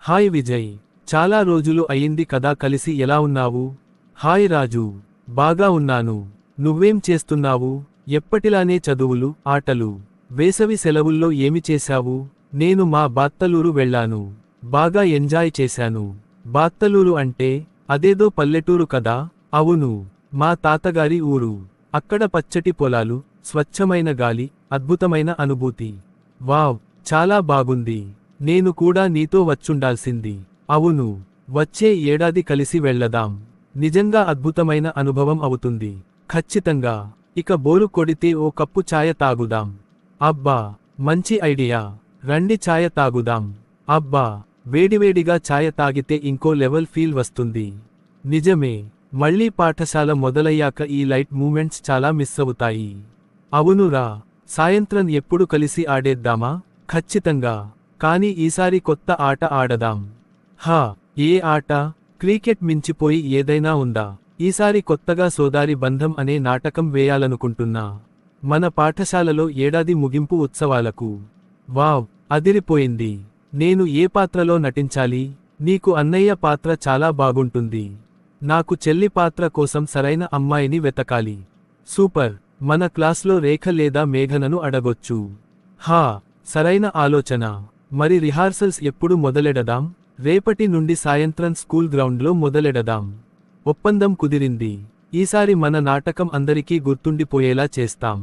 Hi Vijay, చాలా రోజులు అయింది కదా కలిసి. ఎలా ఉన్నావు? హాయ్ రాజు, బాగా ఉన్నాను. నువ్వేం చేస్తున్నావు? ఎప్పటిలానే చదువులు, ఆటలు. వేసవి సెలవుల్లో ఏమి చేశావు? నేను మా బాత్తలూరు వెళ్ళాను. బాగా ఎంజాయ్ చేశాను. బాత్తలూరు అంటే అదేదో పల్లెటూరు కదా? అవును, మా తాతగారి ఊరు. అక్కడ పచ్చటి పొలాలు, స్వచ్ఛమైన గాలి, అద్భుతమైన అనుభూతి. వావ్, చాలా బాగుంది. నేను కూడా నీతో వచ్చుండాల్సింది. అవును, వచ్చే ఏడాది కలిసి వెళ్ళదాం. నిజంగా అద్భుతమైన అనుభవం అవుతుంది. ఖచ్చితంగా. ఇక బోరు కొడితే ఓ కప్పు ఛాయ తాగుదాం. అబ్బా, మంచి ఐడియా. రండి ఛాయ తాగుదాం. అబ్బా, వేడివేడిగా ఛాయ తాగితే ఇంకో లెవెల్ ఫీల్ వస్తుంది. నిజమే, మళ్ళీ పాఠశాల మొదలయ్యాక ఈ లైట్ మూమెంట్స్ చాలా మిస్ అవుతాయి. అవునురా, సాయంత్రం ఎప్పుడు కలిసి ఆడేద్దామా? ఖచ్చితంగా. కానీ ఈసారి కొత్త ఆట ఆడదాం. హా, ఏ ఆట? క్రికెట్ మించిపోయి ఏదైనా ఉందా? ఈసారి కొత్తగా సోదారి బంధం అనే నాటకం వేయాలనుకుంటున్నా. మన పాఠశాలలో ఏడాది ముగింపు ఉత్సవాలకు. వావ్, అదిరిపోయింది. నేను ఏ పాత్రలో నటించాలి? నీకు అన్నయ్య పాత్ర చాలా బాగుంటుంది. నాకు చెల్లి పాత్ర కోసం సరైన అమ్మాయిని వెతకాలి. సూపర్. మన క్లాస్లో రేఖ లేదా మేఘనను అడగొచ్చు. హా, సరైన ఆలోచన. మరి రిహార్సల్స్ ఎప్పుడు మొదలెడదాం? రేపటి నుండి సాయంత్రం స్కూల్ గ్రౌండ్లో మొదలెడదాం. ఒప్పందం కుదిరింది. ఈసారి మన నాటకం అందరికీ గుర్తుండిపోయేలా చేస్తాం.